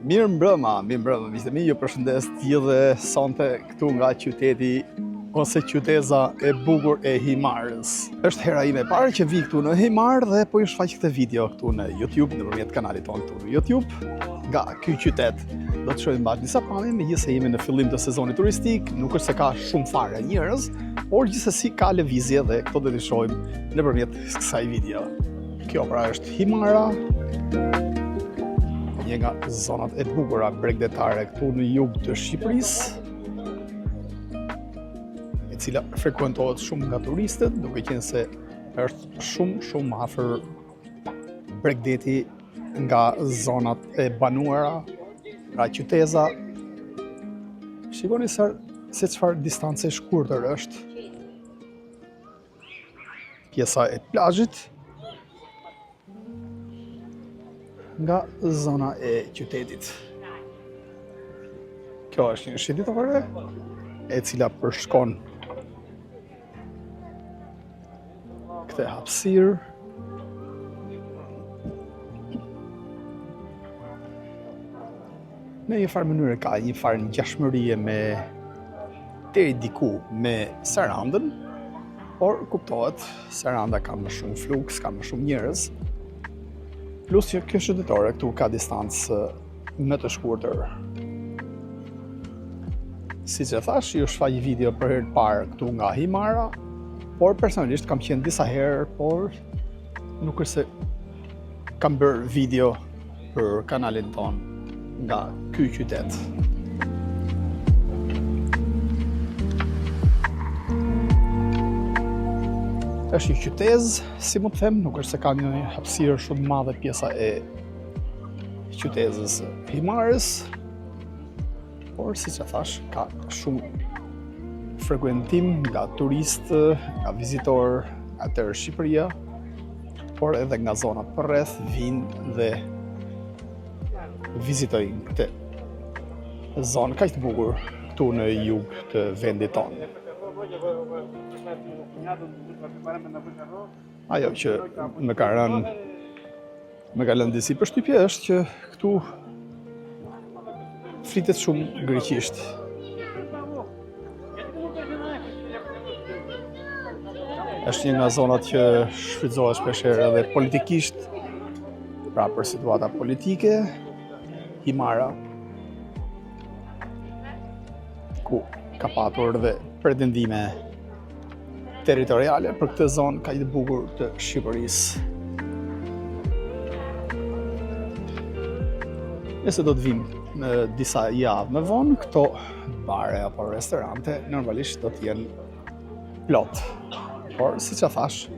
Mirë mbrëma, miqtë mi, ju përshëndes tjilë sonte këtu nga qyteti ose qyteza e bukur e Himarës. Është hera ime e parë që vi këtu në Himar dhe po ju shfaq këtë video këtu në YouTube nëpërmjet kanalit tonë këtu në YouTube nga ky qytet. Do të shohim mbas disa pamje, megjithëse jemi në fillim të sezonit turistik, nuk është se ka shumë fare njerëz, por gjithsesi ka lëvizje dhe këto do t'i shohim nëpërmjet kësaj video. Kjo pra është Himara, një nga zonat e bukura bregdetare këtu në jug të Shqipërisë, e cila frekuentohet shumë nga turistët, duke qenë se është shumë afër Bregdeti nga zonat e banuara, nga qyteza. Shikoni se çfarë distancë e shkurtër është pjesa e plazhit nga zona e qytetit. Kjo është një shëndetare e cila përshkon këtë hapësirë. Në një farë mënyrë ka një farë ngjashmërie me deri diku me Sarandën, por kuptohet Saranda ka më shumë fluks, ka më shumë njerëz. Plus që kjo shëndetare këtu ka distancë më të shkurtër. Siç e thash, ju shfaq video për herë të parë këtu nga Himara, por personalisht kam qenë disa herë, por nuk është se kam bërë video për kanalin tonë nga ky qytet. Është një qytezë, si mu të them, nuk është se ka një hapësirë shumë madhe pjesa e qytezës Himarës, por si që thash, ka shumë frekuentim nga turistë, nga vizitorë nga tërë Shqipëria, por edhe nga zonat përreth vinë dhe vizitojnë këtë zonë kaq të bukur këtu në jug të vendit tonë. Ajo që më ka lënë disi përshtypje është që këtu flitet shumë greqisht. Është një nga zonat që shfrytëzohet shpeshherë edhe politikisht, pra për situata politike. Himara, ku ka patur dhe pretendime territoriale për këtë zonë kaq të bukur të Shqipërisë. Nëse do të vim në disa javë më vonë, këto bare apo restorante normalisht do të jenë plot. Por siç e thash,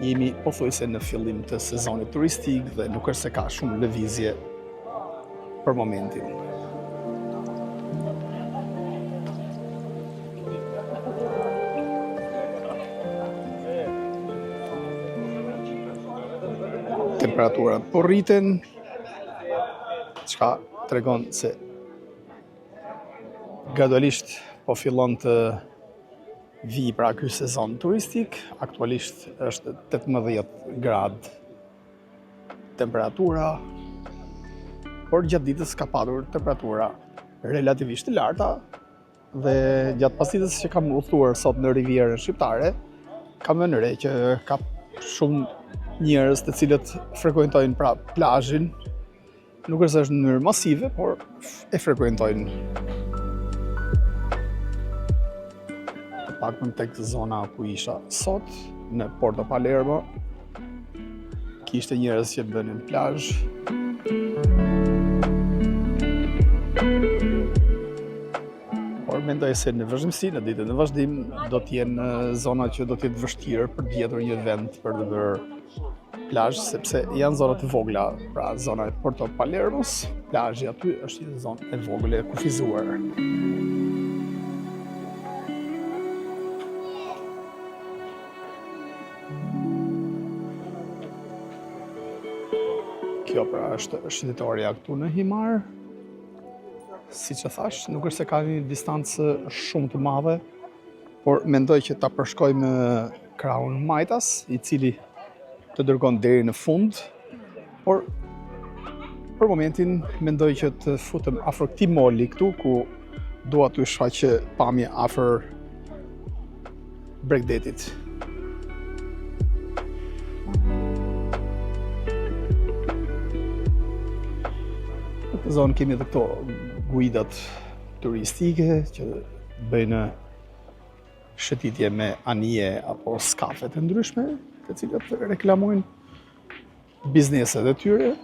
jemi pothuajse në fillim të sezonit turistik dhe nuk është se ka shumë lëvizje për momentin. Temperaturat po rriten, çka tregon se gradualisht po fillon të vi pra ky sezon turistik. Aktualisht është 18 gradë temperatura, por gjatë ditës ka patur temperatura relativisht të larta dhe gjatë pasdites që kam udhëtuar sot në Rivierën Shqiptare, kam vënë re që ka shumë njerëz të cilët frekuentojnë pra plazhin, nuk është në mënyrë masive, por e frekuentojnë. Paktën tek zona ku isha sot, në Porto Palermo, kishte njerëz që bënin plazh. Por mendoj se në vazhdimsi, në ditën e vazhdim, do të jenë zona që do të jetë vështirë për të gjetur një vend për të bërë plazh, sepse janë zona të vogla, pra zona e Porto Palermos, plazhi aty është një zonë e vogël e kufizuar. Kjo pra është shëndetëria këtu në Himar. Siç e thash, nuk është se ka një distancë shumë të madhe, por mendoj që ta përshkojmë krahun Majtas, i cili të dërgon deri në fund, por për momentin mendoj që të futem afër këtij moli këtu ku dua t'ju shfaq pamje afër Bregdetit. Në këtë zonë kemi edhe këto guidat turistike që bëjnë shëtitje me anije apo skafe të ndryshme, të cilat reklamojnë bizneset e tyre.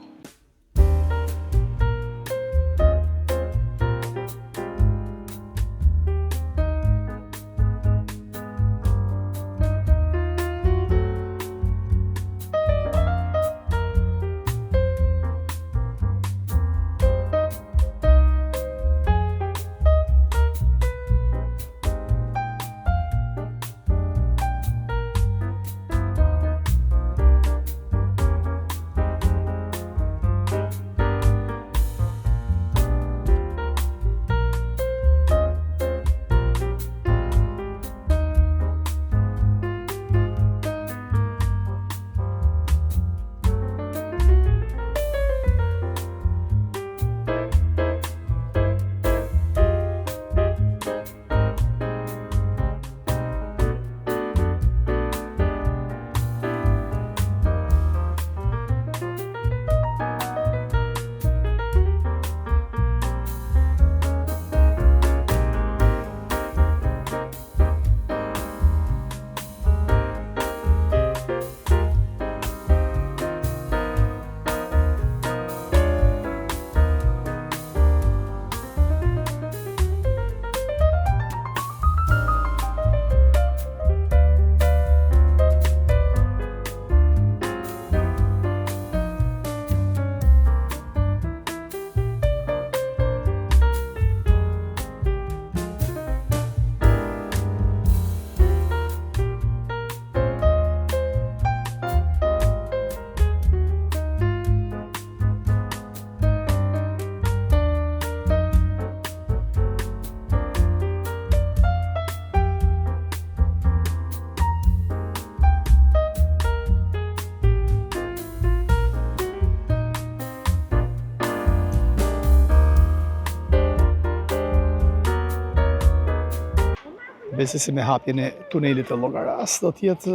Besoj se me hapjen e tunelit të Llogaras do t'jetë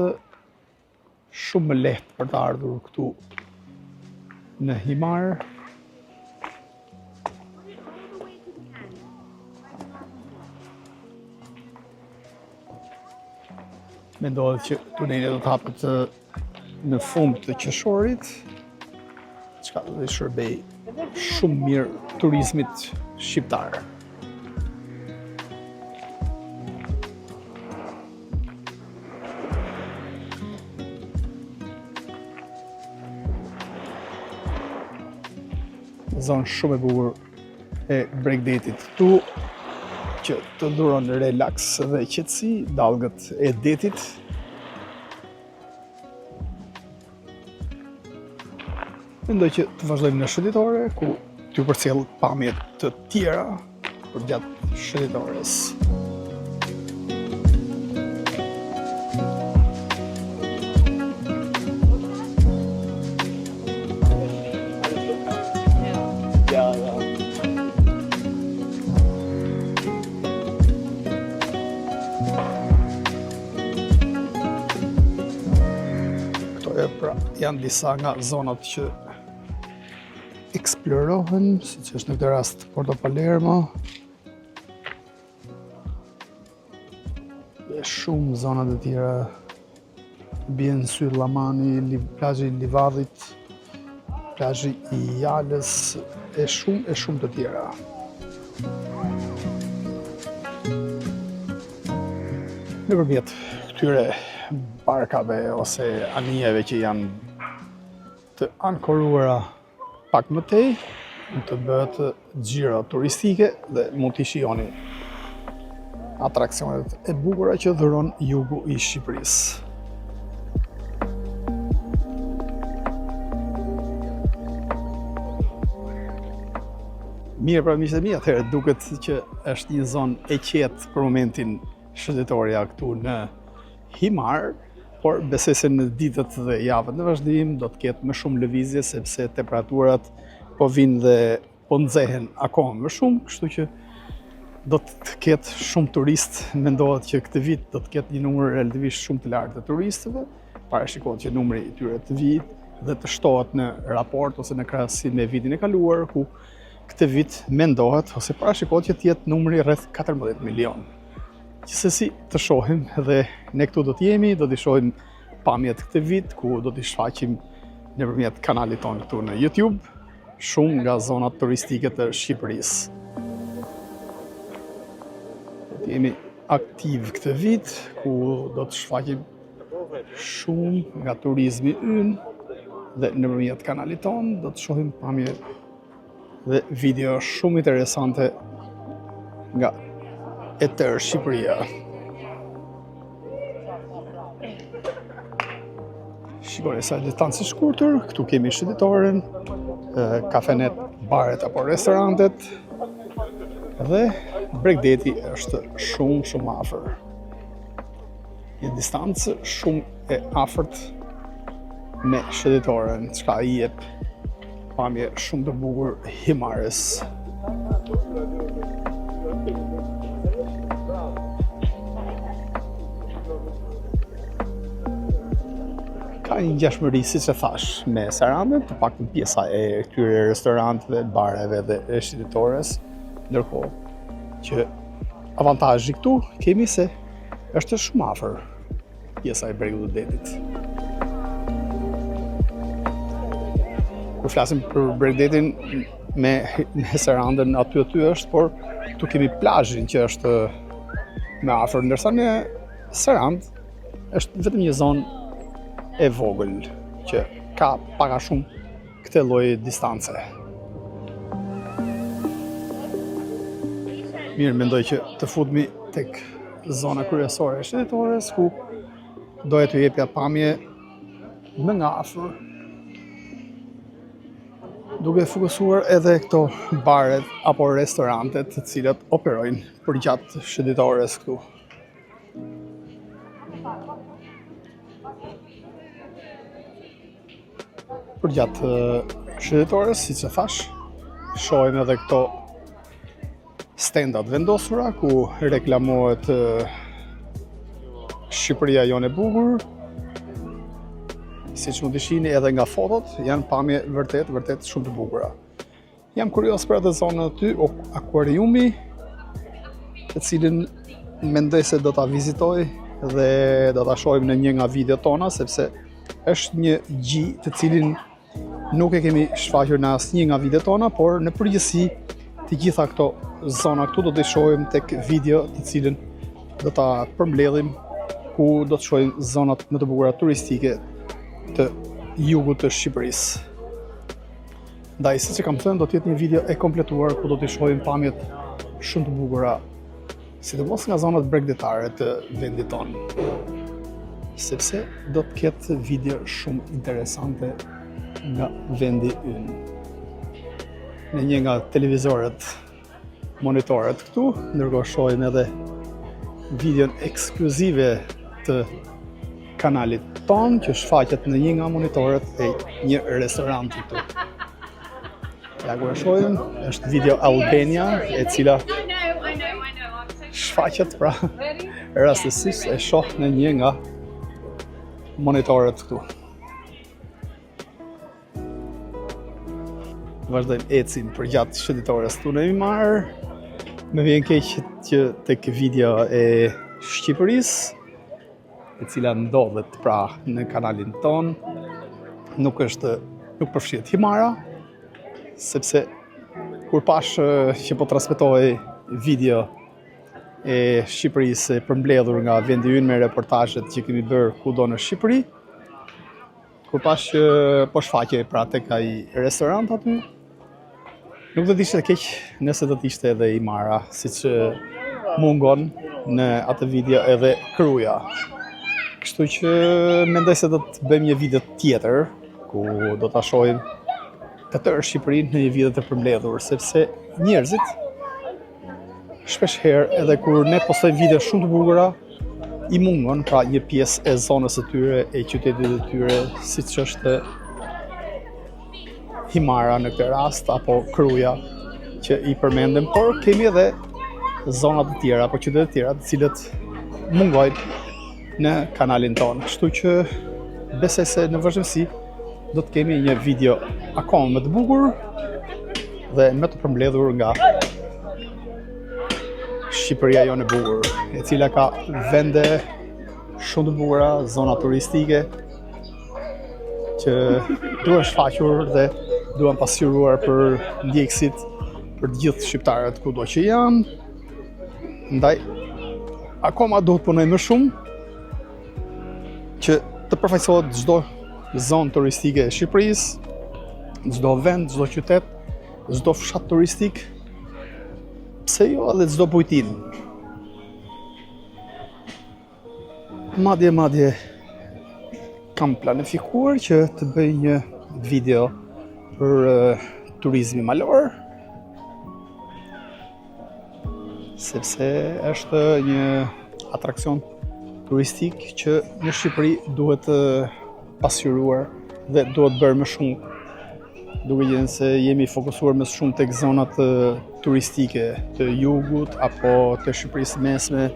shumë më lehtë për të ardhur këtu në Himar. Mendohet që tuneli do të hapet në fund të qershorit, çka do të shërbej shumë mirë turizmit shqiptar. Zonë shumë e bukur e Bregdetit këtu, që të dhuron relaks dhe qetësi, dallgët e detit. Mendoj që të vazhdojmë në shëndetore, ku t'ju përcjell pamje të tjera për gjatë shëndetores. Pra, janë disa nga zonat që eksplorohen, siç është në këtë rast Porto Palermo. Dhe shumë zonat e tjera bien sy Llamani, plazhi i Livadhit, plazhi i Jalës e shumë të tjera. Nëpërmjet këtyre barkave ose anijeve që janë të ankoruara pak më tej, të bëhet xhiro turistike dhe mund t'i shihoni atraksionet e bukura që dhuron jugu i Shqipërisë. Mirë, pra miqtë e mi, atëherë duket që është një zonë e qetë për momentin shëndetore këtu në Himar, por besoj se në ditët dhe javët në vazhdim do të ketë më shumë lëvizje sepse temperaturat po vinë dhe po nxehen akoma më shumë, kështu që do të ketë shumë turist, mendohet që këtë vit do të ketë një numër relativisht shumë të lartë të turistëve, parashikohet që numri i tyre të vijë dhe të shtohet në raport ose në krahasim me vitin e kaluar, ku këtë vit mendohet ose parashikohet që të jetë numri rreth 14 milion. Gjithsesi të shohim dhe ne këtu do të jemi, do t'i shohim pamjet këtë vit, ku do t'i shfaqim nëpërmjet kanalit tonë këtu në YouTube, shumë nga zonat turistike të Shqipërisë. Jemi aktiv këtë vit, ku do të shfaqim shumë nga turizmi ynë dhe nëpërmjet kanalit tonë do të shohim pamje dhe video shumë interesante nga e tërë Shqipëria. Shikoni sa distancë e shkurtër, këtu kemi shëndetoren, kafenet, baret apo restorantet dhe Bregdeti është shumë afër. Një distancë shumë e afërt me shëndetoren, çka I jep pamje shumë të bukur himares. Ka një ngjashmëri, siç e thash, me Sarandet, të paktën pjesa e këtyre restoranteve, bareve dhe shëndetores, ndërkohë që avantazhi këtu kemi se është shumë afër pjesa e Bregut të Detit. Kur flasim për Bregdetin me Sarandën aty është, por këtu kemi plazhin që është më afër, ndërsa në Sarandë është vetëm një zonë e vogël që ka pak a shumë këtë lloj distance. Mirë, mendoj që të futemi tek zona kryesore e shëndetores, ku doja t'ju jepja pamje më nga afër, duke fokusuar edhe këto baret apo restorantet të cilat operojnë përgjatë shëndetores këtu. Përgjatë shëndetores, siç e thash, shohim edhe këto stendat vendosura ku reklamohet Shqipëria jonë e bukur. Siç mund të shihni edhe nga fotot, janë pamje vërtet shumë të bukura. Jam kurioz për atë zonën aty, akvariumi, të cilin mendoj se do ta vizitoj dhe do ta shohim në një nga videot tona, sepse është një gjë të cilin nuk e kemi shfaqur në asnjë nga videot tona, por në përgjithësi të gjitha këto zona këtu do t'i shohim tek video të cilin do ta përmbledhim, ku do të shohim zonat më të bukura turistike të jugut të Shqipërisë. Ndaj, siç e kam thënë, do të jetë një video e kompletuar ku do t'i shohim pamjet shumë të bukura, sidomos nga zonat bregdetare të vendit tonë, sepse do të ketë video shumë interesante nga vendi ynë. Në një nga televizorët, monitoret këtu, ndërkohë shohim edhe videon ekskluzive të kanalit ton që shfaqet në një nga monitoret e një restoranti këtu. Ja ku e shohim, është video Albania, e cila shfaqet pra rastësisht e shoh në një nga monitoret këtu. Vazhdojmë ecin përgjatë shëndetores tu në Imar. Më vjen keq që tek video e Shqipërisë, e cila ndodhet pra në kanalin ton, nuk përfshihet Himara, sepse kur pash që po transmetohej video e Shqipërisë e përmbledhur nga vendi ynë me reportazhet që kemi bërë kudo në Shqipëri, kur pash që po shfaqej pra tek ai restorant aty, nuk do të ishte keq nëse do të ishte edhe Imara, siç mungon në atë video edhe kruja. Kështu që mendoj se do të bëjmë një video tjetër, ku do ta shohim të tërë Shqipërinë në një video të përmbledhur, sepse njerëzit shpesh herë edhe kur ne postojmë video shumë të bukura, I mungon pra një pjesë e zonës së tyre, e qytetit të tyre, siç është himara në këtë rast, apo kruja që i përmendem, por kemi edhe zonat të tjera, apo qytetet të tjera, të cilët mungojnë në kanalin tonë. Kështu që besoj se në vazhdimsi do të kemi një video akoma më të bukur dhe më të përmbledhur nga Shqipëria jonë e bukur, e cila ka vende shumë të bukura, zona turistike që duhen shfaqur dhe duhen pasqyruar për ndjekësit, për të gjithë shqiptarët kudo që janë. Ndaj, akoma duhet punoj më shumë që të përfaqësohet çdo zonë turistike e Shqipërisë, çdo vend, çdo qytet, çdo fshat turistik, pse jo edhe çdo bujtinë. Madje kam planifikuar që të bëj një video për turizmi malor, sepse është një atrakcion turistik që në Shqipëri duhet pasqyruar dhe duhet bërë më shumë, duke qenë se jemi fokusuar më shumë tek zonat turistike të jugut apo të Shqipërisë mesme,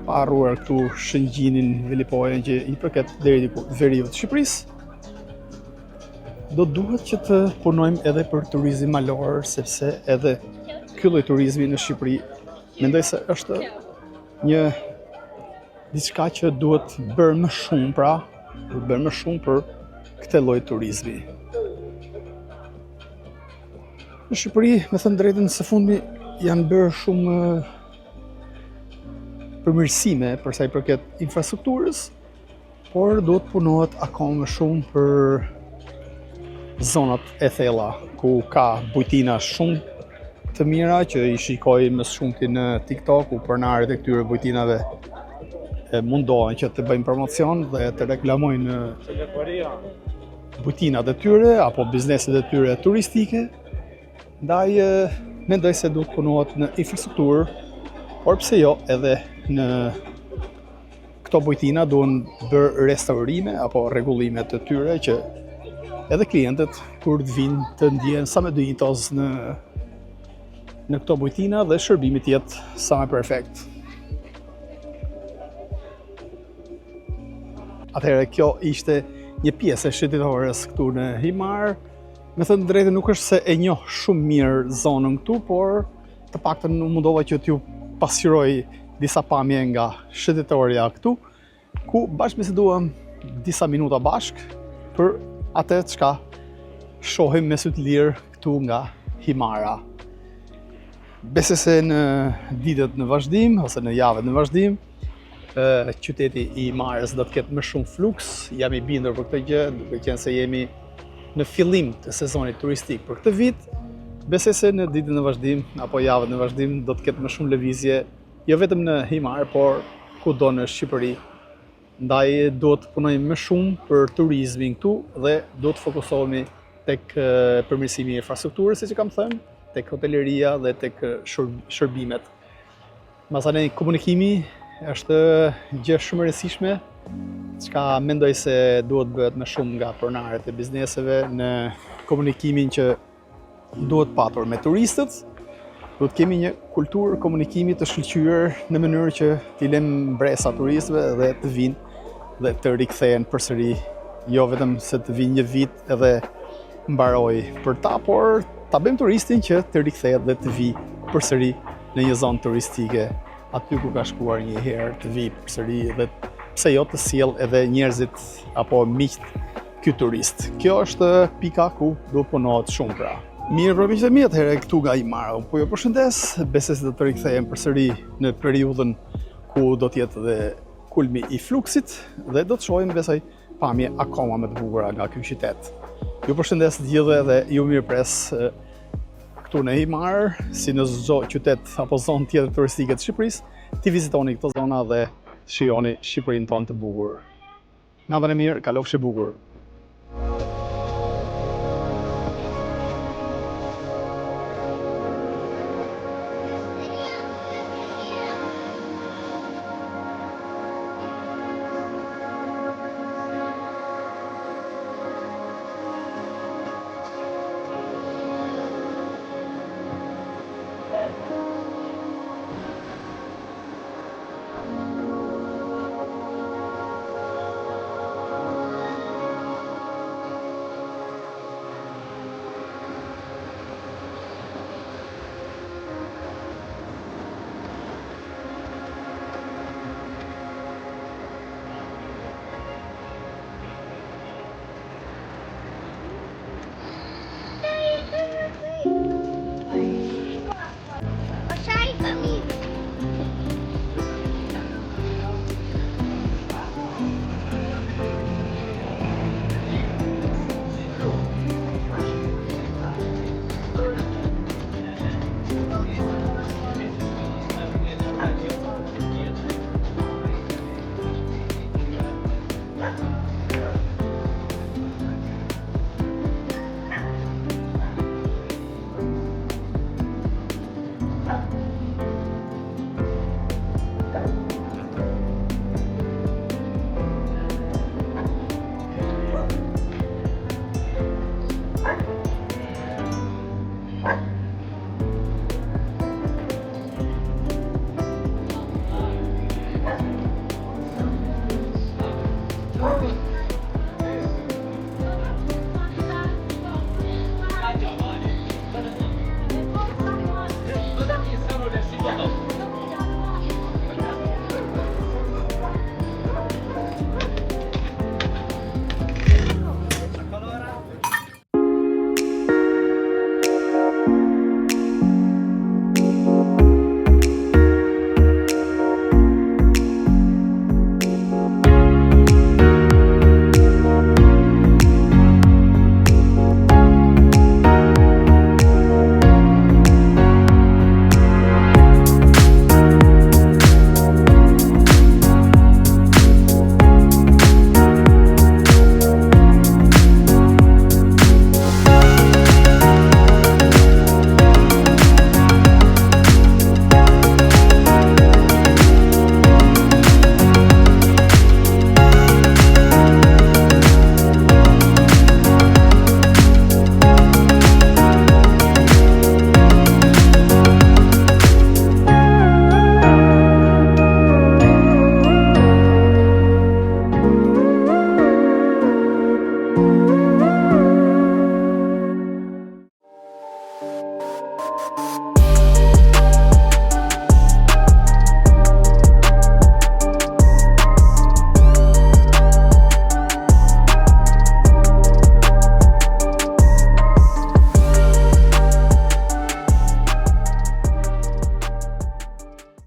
pa harruar këtu Shëngjinin, Velipojën që i përket deri diku veriut të Shqipërisë. Do duhet që të punojmë edhe për turizëm malor, sepse edhe ky lloj turizmi në Shqipëri mendoj se është një diçka që duhet bërë më shumë, pra, duhet bërë më shumë për këtë lloj turizmi. Në Shqipëri, me thënë drejtën, së fundmi janë bërë shumë përmirësime për sa i përket infrastrukturës, por duhet punohet akoma më shumë për zonat e thella, ku ka bujtina shumë të mira që i shikoj më shumti në TikTok, ku pronarët e këtyre bujtinave mundohen që të bëjnë promocion dhe të reklamojnë bujtinat e tyre apo bizneset e tyre turistike. Ndaj mendoj se duhet punohet në infrastrukturë, por pse jo edhe në këto bujtina duhen bërë restaurime apo rregullime të tyre që edhe klientët kur të vinë të ndjehen sa më dinjitos në këto bujtina dhe shërbimi të jetë sa më perfekt. Atëherë kjo ishte një pjesë e shëtitores këtu në Himar. Me thënë drejtë nuk është se e njoh shumë mirë zonën këtu, por të paktën mundova që t'ju pasqyroj disa pamje nga shëtitoria këtu, ku bashkë biseduam disa minuta bashkë për atë çka shohim me sy të lirë këtu nga Himara. Besoj se në ditët në vazhdim ose në javët në vazhdim, qyteti i Himarës do të ketë më shumë fluks. Jam i bindur për këtë gjë, duke qenë se jemi në fillim të sezonit turistik për këtë vit. Besoj se në ditën në vazhdim apo javët në vazhdim do të ketë më shumë lëvizje, jo vetëm në Himar, por kudo në Shqipëri. Ndaj duhet të punojmë më shumë për turizmin këtu dhe duhet të fokusohemi tek përmirësimi i infrastrukturës, siç e kam thënë, tek hoteleria dhe tek shërbimet. Masanej komunikimi është gjë shumë e rëndësishme, çka mendoj se duhet bëhet më shumë nga pronarët e bizneseve në komunikimin që duhet patur me turistët. Duhet kemi një kulturë komunikimi të shkëlqyer në mënyrë që t'i lëmë bresa turistëve dhe të vinë dhe të rikthehen përsëri, jo vetëm se të vinë një vit edhe mbaroj për ta, por ta bëjmë turistin që të rikthehet dhe të vi përsëri në një zonë turistike, aty ku ka shkuar një herë, të vi përsëri dhe pse jo të sjell edhe njerëzit apo miqt ky turist. Kjo është pika ku duhet punohet shumë pra. Mirë, për miqtë e mi, atëherë këtu nga Himara, po ju përshëndes, besoj se do të rikthehem përsëri në periudhën ku do të jetë dhe kulmi i fluksit dhe do të shohim besoj pamje akoma më të bukura nga ky qytet. Ju përshëndes të gjithëve dhe ju mirëpres këtu në Himar, si në çdo qytet apo zonë tjetër turistike të Shqipërisë, ti vizitoni këto zona dhe shijoni Shqipërinë tonë të bukur. Natën e mirë, kalofshi bukur. Thank